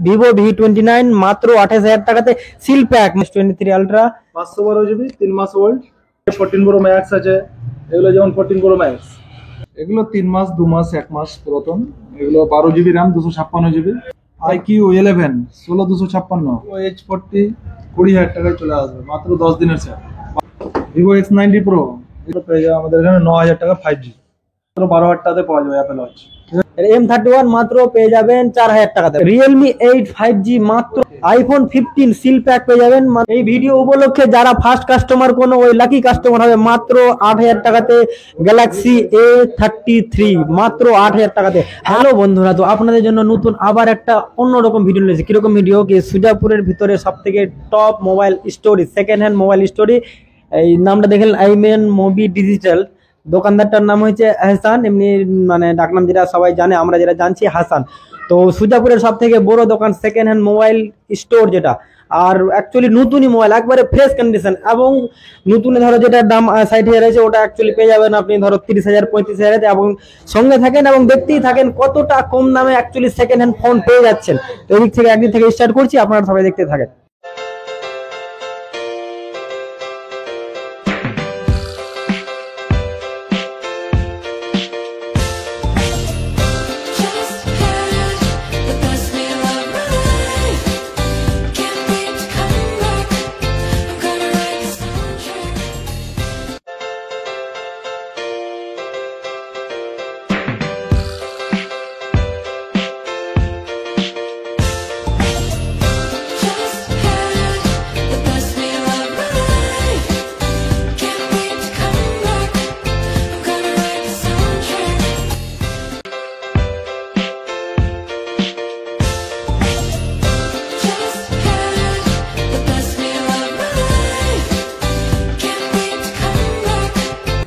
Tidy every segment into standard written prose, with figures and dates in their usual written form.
Vivo V29 মাত্র 28,000 টাকাতে seal pack S23 ultra 512 GB 3 মাস old. 14 pro max আছে, এগুলো যেমন 14 প্রো ম্যাক্স, এগুলো 3 মাস 2 মাস 1 মাস পুরাতন। এগুলো 12 GB RAM 256 GB. IQ 11 16256 H40 20,000 টাকায় চলে আসবে মাত্র 10 দিনের সেট। Vivo X90 Pro এগুলো পেয়ে যাবে আমাদের এখানে 9,000 টাকা 5G, মাত্র 12,000 টাকাতে পাওয়া যাবে অ্যাপেল ওয়াচ। M31 মাত্র পেয়ে যাবেন 4,000 টাকাতে। Realme 8 5G মাত্র। iPhone 15 সিল প্যাক পেয়ে যাবেন। এই ভিডিও উপলক্ষে যারা ফার্স্ট কাস্টমার কোন ওই লাকি কাস্টমার হবে মাত্র 8,000 টাকাতে Galaxy A33 মাত্র 8,000 টাকাতে। হ্যালো বন্ধুরা, তো আপনাদের জন্য নতুন আবার একটা অন্যরকম ভিডিও নিয়েছি। কিরকম ভিডিও? কি সুজাপুরের ভিতরে সবথেকে top mobile story, second hand mobile story. এই নামটা দেখেন, আইমেন মোবি ডিজিটাল। দোকানদারটার নাম হচ্ছে হাসান, এমনি মানে ডাকনাম যেটা সবাই জানে, আমরা যেটা জানছি হাসান। তো সুজাপুরের সব থেকে বড় দোকান সেকেন্ড হ্যান্ড মোবাইল স্টোর যেটা, আর অ্যাকচুয়ালি নতুনই মোবাইল একবারে ফ্রেশ কন্ডিশন, এবং নতুন ধরো যেটার দাম 60,000 আছে ওটা অ্যাকচুয়ালি পেয়ে যাবেন আপনি ধরো 30,000 35,000, এবং সঙ্গে থাকেন এবং দেখতেই থাকেন কতটা কম দামে অ্যাকচুয়ালি সেকেন্ড হ্যান্ড ফোন পেয়ে যাচ্ছেন। তো এদিক থেকে একদিন থেকে স্টার্ট করছি, আপনারা সবাই দেখতে থাকেন।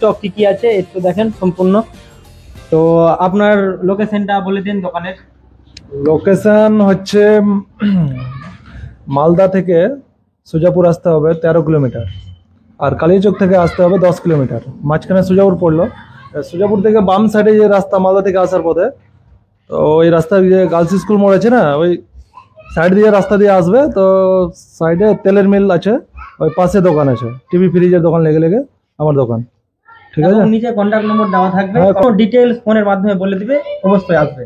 স্টক কি কি আছে একটু দেখেন সম্পূর্ণ। তো আপনার লোকেশনটা বলে দিন দোকানের। লোকেশন হচ্ছে মালদা থেকে সুজাপুর আসতে হবে 13 কিলোমিটার, আর কালিয়াচক থেকে আসতে হবে 10 কিলোমিটার। মাঝখানে সুজাপুর পড়লো। সুজাপুর থেকে বাম সাইডে যে রাস্তা মালদা থেকে আসার পথে, তো ওই রাস্তা যে গার্লস স্কুল মোড় আছে না, ওই সাইড দিয়ে রাস্তা দিয়ে আসবে, তো সাইডে তেলের মিল আছে, ওই পাশে দোকান আছে, টিভি ফ্রিজের দোকান লেগে লেগে আমার দোকান। ঠিক আছে, নিচে কন্টাক্ট নম্বর দেওয়া থাকবে, ডিটেইলস ফোনের মাধ্যমে বলে দিবে, অবশ্যই আসবে।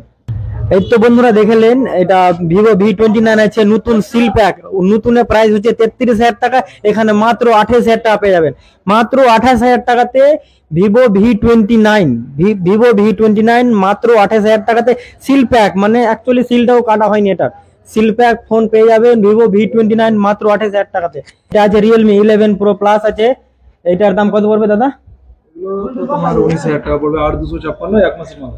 এই তো বন্ধুরা দেখলেন, এটা Vivo V29 আছে নতুন সিল প্যাক। নতুনের প্রাইস হচ্ছে 33,000 টাকা, এখানে মাত্র 28,000 টাকা পেয়ে যাবেন। মাত্র 28,000 টাকাতে Vivo V29 মাত্র 28,000 টাকাতে সিল প্যাক, মানে অ্যাকচুয়ালি সিলটাও কাটা হয়নি, এটা সিল প্যাক ফোন পেয়ে যাবেন Vivo V29 মাত্র 28,000 টাকাতে। এটা আছে Realme 11 Pro Plus আছে। এটার দাম কত পড়বে দাদা? তোমার 19,000 টাকা পড়বে। 8,256 1 মাসের মাল।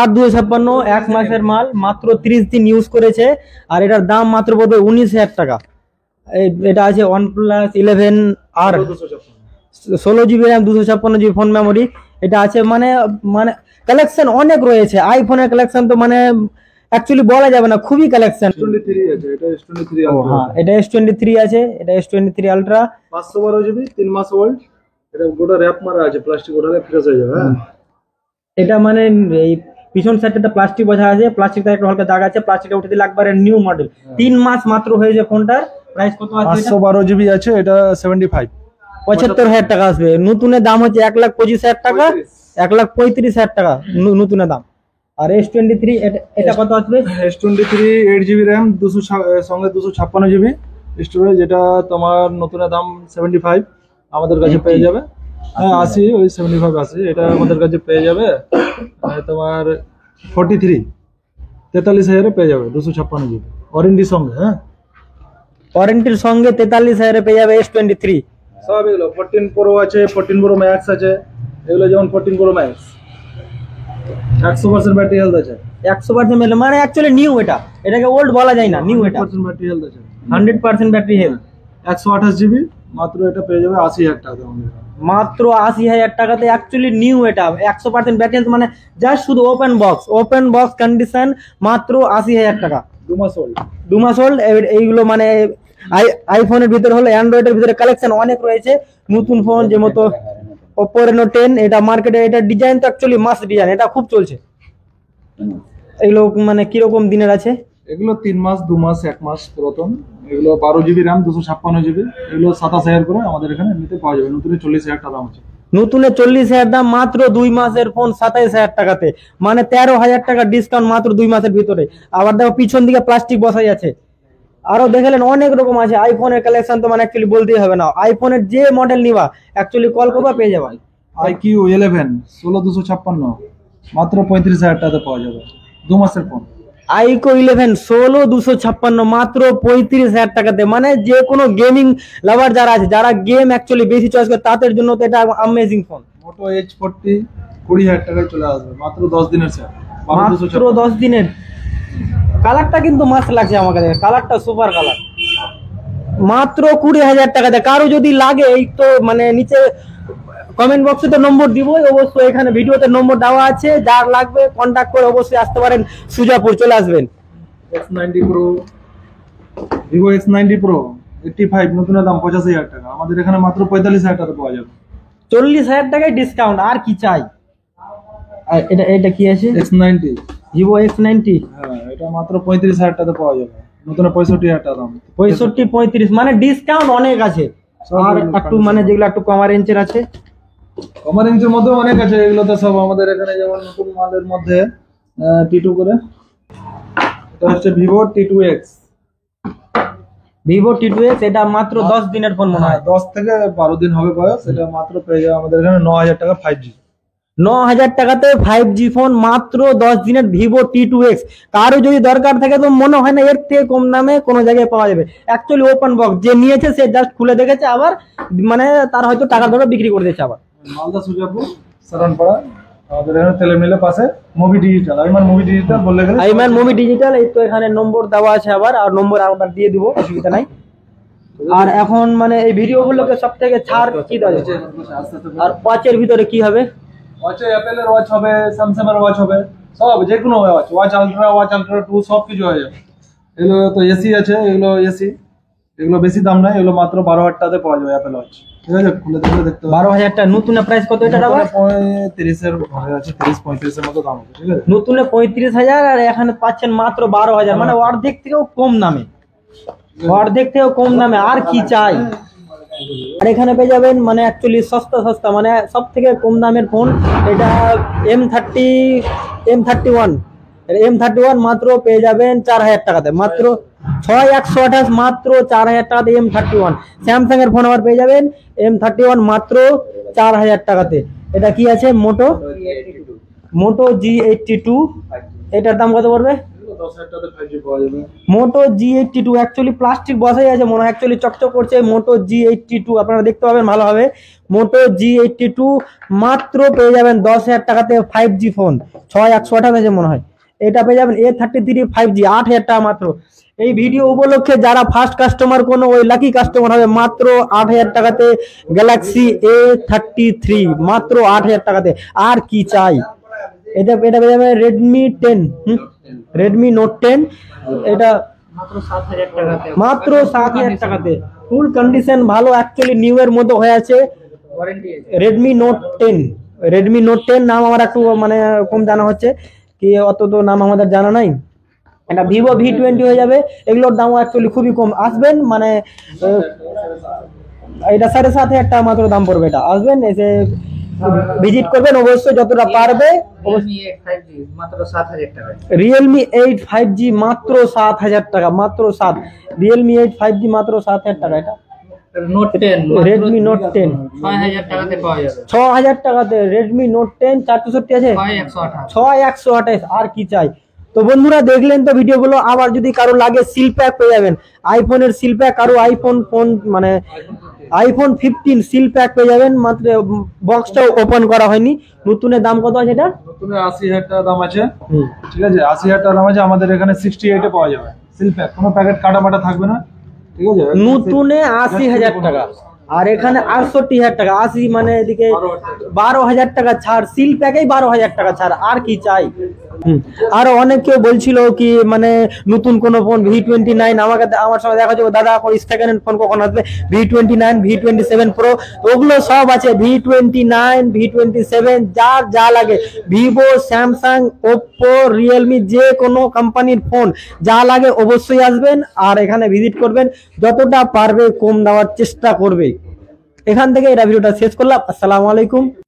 8,256 1 মাসের মাল, মাত্র 30 দিন ইউজ করেছে, আর এটার দাম মাত্র পড়বে 19,000 টাকা। এটা আছে OnePlus 11R 16 GB RAM 256 GB phone memory. এটা আছে মানে মানে কালেকশন অনেক রয়েছে। আইফোনের কালেকশন তো মানে অ্যাকচুয়ালি বলা যাবে না, খুবই কালেকশন। S23 আছে, এটা S23 হ্যাঁ, এটা S23 আছে, এটা S23 আলট্রা 512 জিবি 3 মাস ওল্ড। এটা গোটা র‍্যাপ মারা আছে, প্লাস্টিক ওঠালে ফ্রেশ হয়ে যাবে। হ্যাঁ, এটা মানে এই পিছন সাইডটাতে প্লাস্টিক বোঝা আছে, প্লাস্টিকটা একটু হালকা দাগ আছে, প্লাস্টিকটা উঠে দিলে একবারে নিউ মডেল। 3 মাস মাত্র হয়েছে ফোনটার। প্রাইস কত আছে? 512 জিবি আছে, এটা 75 75,000 টাকা আসবে। নতুনের দাম হচ্ছে 1,25,000 টাকা, 1,35,000 টাকা নতুনের দাম। আর S23 এটা কত আসবে? S23 8 জিবি র্যাম 200 সঙ্গে 256 জিবি স্টোরেজ, যেটা তোমার নতুনের দাম 75 আমাদের কাছে পেয়ে যাবে। হ্যাঁ 80, ওই 75 80, এটা আমাদের কাছে পেয়ে যাবে তোমার 43,000 পেয়ে যাবে 256 জিবি ওয়ারেন্টির সঙ্গে। হ্যাঁ, ওয়ারেন্টির সঙ্গে 43,000 পেয়ে যাবে S23। সব এগুলো 14 প্রো আছে, 14 প্রো ম্যাক্স আছে, এগুলো যেমন 14 প্রো ম্যাক্স 100% ব্যাটারি হেলথ আছে। 100% মানে অ্যাকচুয়ালি নিউ, এটাকে ওল্ড বলা যায় না, নিউ। এটা 100% ব্যাটারি হেলথ আছে, 100% ব্যাটারি হেলথ। 128 জিবি, মাত্র এটা পেয়ে যাবে 80,000 টাকা। মাত্র 80,000 টাকাতে অ্যাকচুয়ালি নিউ, এটা 100% ব্যাটারি, মানে জাস্ট শুধু ওপেন বক্স কন্ডিশন, মাত্র 80,000 টাকা। 2 মাস ওল্ড। 2 মাস ওল্ড। এইগুলো মানে আইফোনের ভিতরে হলো, অ্যান্ড্রয়েডের ভিতরে কালেকশন অনেক রয়েছে। নতুন ফোন যে মতো Oppo Reno 10, এটা মার্কেটে, এটা ডিজাইন তো অ্যাকচুয়ালি মাস্ট ডিজাইন, এটা খুব চলছে। এগুলো মানে কিরকম দিনের আছে? এগুলো 3 মাস 2 মাস 1 মাস পুরাতন। এগুলো 12 জিবি র্যাম 256 জিবি। এগুলো 27,000 করে আমাদের এখানে এমনিতে পাওয়া যাবে। নতুন 40,000 টাকা দাম আছে। নতুনে 40,000 দাম, মাত্র 2 মাসের ফোন 27,000 টাকাতে, মানে 13,000 টাকা ডিসকাউন্ট মাত্র 2 মাসের ভিতরে। আবার দেখো পিছন দিকে প্লাস্টিক বসাই আছে। আরো দেখলেন অনেক রকম আছে। আইফোনের কালেকশন তো মানে অ্যাকচুয়ালি বলতেই হবে না। আইফোনের যে মডেল নিবা অ্যাকচুয়ালি কল করবা পেয়ে যাবা। IQ 11 16,256 মাত্র 35,000 টাকাতে পাওয়া যাবে। 2 মাসের ফোন। আইকো 11 16,256 মাত্র 35,000 টাকাতে, মানে যে কোনো গেমিং লাভার যারা আছে, যারা গেম অ্যাকচুয়ালি বেশি চয়েস করে তাদের জন্য তো এটা অ্যামেজিং ফোন। মোটো H40 20,000 টাকায় চলে আসবে মাত্র 10 দিনের সেল। মাত্র 10 দিনের। কালারটা কিন্তু মাস্ট লাগছে আমার কাছে, কালারটা সুপার কালার। মাত্র 20,000 টাকাতে। কারো যদি লাগে এই তো মানে নিচে কমেন্ট বক্সে তো নম্বর দিবই, অবশ্যই এখানে ভিডিওতে নম্বর দেওয়া আছে, যার লাগবে কন্ট্যাক্ট করে অবশ্যই আসতে পারেন, সুজাপুর চলে আসবেন। X90 Pro, Vivo X90 Pro 85 নতুন দাম 85,000 টাকা। আমাদের এখানে মাত্র 45,000 টাকা পাওয়া যাবে। 40,000 টাকায় ডিসকাউন্ট, আর কি চাই। আর এটা এটা কি আছে? X90 Vivo X90। হ্যাঁ, এটা মাত্র 35,000 টাকা পাওয়া যাবে। নতুন 65,000 টাকা দাম। 65 35 মানে ডিসকাউন্ট অনেক আছে। আর একটু মানে যেগুলো একটু কম রেঞ্জের আছে, কম রেঞ্জের মধ্যে অনেক আছে। এগুলো তো সব আমাদের এখানে যেমন নতুন মালের মধ্যে T2 করে, এটা হচ্ছে Vivo T2X। ভিভো T2X, এটা মাত্র 10 দিনের ফোন মনে হয়। 10 থেকে 12 দিন হবে বয়স। এটা মাত্র পেয়ে যাবে আমাদের এখানে 9,000 টাকা 5G। 9,000 টাকাতে 5G ফোন মাত্র 10 দিনের ভিভো T2X। কারো যদি দরকার থাকে তো মনে হয় না এর থেকে কম দামে কোনো জায়গায় পাওয়া যাবে। অ্যাকচুয়ালি ওপেন বক্স, যে নিয়েছে সে জাস্ট খুলে দেখেছে, আবার মানে তার হয়তো টাকার ধরে বিক্রি করে দিয়েছে। আবার মালদা সুজাপুর সারানপাড়া আমাদের এখানে তেলেমিলে পাশে movie digital, Aiman movie digital বললে গেলে আইমান মুভি ডিজিটাল। এই তো এখানে নম্বর দেওয়া আছে, আবার আর নম্বর আবার দিয়ে দিব, অসুবিধা নাই। আর এখন মানে এই ভিডিওগুলোকে সব থেকে ছাড় কি দেওয়া যাচ্ছে? আর ওয়াচের ভিতরে কি হবে? ওয়াচে অ্যাপেলের ওয়াচ হবে, স্যামসাং এর ওয়াচ হবে, সব যে কোনো ওয়াচ আলট্রা 2 সব কিছু হয়ে যাবে। এগুলো তো এসি আছে, এগুলো এসি, এগুলো বেশি দাম নাই। এগুলো মাত্র 12,000 টাকাতে পাওয়া যাবে অ্যাপেল ওয়াচ। ঠিক আছে, খুলে দেখলে দেখতে হবে। 12,000 টাকা। নতুন প্রাইস কত এটা? আবার 35 এর ঘরে আছে, 30-35 এর মতো দাম আছে। ঠিক আছে, নতুনে 35,000 আর এখানে পাচ্ছেন মাত্র 12,000, মানে অর্ধেক থেকেও কম দামে, অর্ধেক থেকেও কম দামে। আর কি চাই। আর এখানে পেয়ে যাবেন মানে অ্যাকচুয়ালি সস্তা সস্তা, মানে সব থেকে কম দামের ফোন। এটা M31 মাত্র পেয়ে যাবেন 4,000 টাকাতে, মাত্র 6128, মাত্র 4,000 টাকাতে M31। স্যামসাং এর ফোন আবার পেয়ে যাবেন M31 মাত্র 4,000 টাকাতে। এটা কি আছে? মোটো G82। এটার দাম কত পড়বে? 10,000 টাকাতে 5G পাওয়া যাবে। মোটো G82 অ্যাকচুয়ালি প্লাস্টিক বসাই আছে মনে হয়, অ্যাকচুয়ালি চকচক করছে। মোটো G82 আপনারা দেখতে পাবেন ভালোভাবে। মোটো G82 মাত্র পেয়ে যাবেন 10,000 টাকাতে 5G ফোন। 6128 আছে মনে হয়। এটা পেয়ে যাবেন A33 5G 8,000 টাকা মাত্র। এই ভিডিও উপলক্ষে যারা ফার্স্ট কাস্টমার কোনো ওই লাকি কাস্টমার হবে মাত্র 8,000 টাকাতে গ্যালাক্সি A33 মাত্র 8,000 টাকাতে। আর কি চাই। এটা পেয়ে যাবে রেডমি 10, রেডমি নোট 10। এটা মাত্র 7,000 টাকাতে ফুল কন্ডিশন ভালো, অ্যাকচুয়ালি নিউ এর মতো হয়ে আছে। রেডমি নোট 10, রেডমি নোট 10 নাম আমার একটু মানে কম জানা হচ্ছে, কি অত তো নাম আমাদের জানা নাই। এটা ভিভো V20 হয়ে যাবে। এগুলোর দাম অ্যাকচুয়ালি খুবই কম। আসবেন মানে এটা 7,500 টাকা মাত্র দাম পড়বে। এটা আসবেন, এসে ভিজিট করবেন অবশ্যই যতটা পারবে। রিয়েলমি 8 5G মাত্র 7,000 টাকা, মাত্র 7। রিয়েলমি 8 5G মাত্র 7,000 টাকা। এটা রেডমি নোট 10 6,000 টাকাতে পাওয়া যাবে। 6,000 টাকাতে রেডমি নোট 10 464 আছে, 6128। আর কি চাই। তো বন্ধুরা দেখলেন তো ভিডিওগুলো। আবার যদি কারো লাগে সিল প্যাক পেয়ে যাবেন, আইফোনের সিল প্যাক। কারো আইফোন ফোন মানে আইফোন 15 সিল প্যাক পেয়ে যাবেন, মাত্র বক্সটাও ওপেন করা হয়নি। নতুনের দাম কত আছে? এটা নতুন 80,000 টাকা দাম আছে। ঠিক আছে, 80,000 টাকা দাম আছে। আমাদের এখানে 68 এ পাওয়া যাবে সিল প্যাক, কোনো প্যাকেট কাটা মাটা থাকবে না। ঠিক আছে, নতুনে 80,000 টাকা আর এখানে 68,000 টাকা। 80 মানে এদিকে 12,000 টাকা ছাড়, সিল প্যাকেই 12,000 টাকা ছাড়। আর কি চাই। আরো অনেক কেউ বলছিল কি মানে নতুন কোন ফোন V29 আমার সঙ্গে দেখা যাবে দাদা সেকেন্ড হ্যান্ড ফোন কখন আসবে, V29 V27 প্রো, ওগুলো সব আছে। V29 V27 যার যা লাগে, ভিভো, স্যামসাং, ওপ্পো, রিয়েলমি, যে কোনো কোম্পানির ফোন যা লাগে অবশ্যই আসবেন আর এখানে ভিজিট করবেন, যতটা পারবে কম দেওয়ার চেষ্টা করবে। এখান থেকে এটা ভিডিওটা শেষ করলাম। আসসালামু আলাইকুম।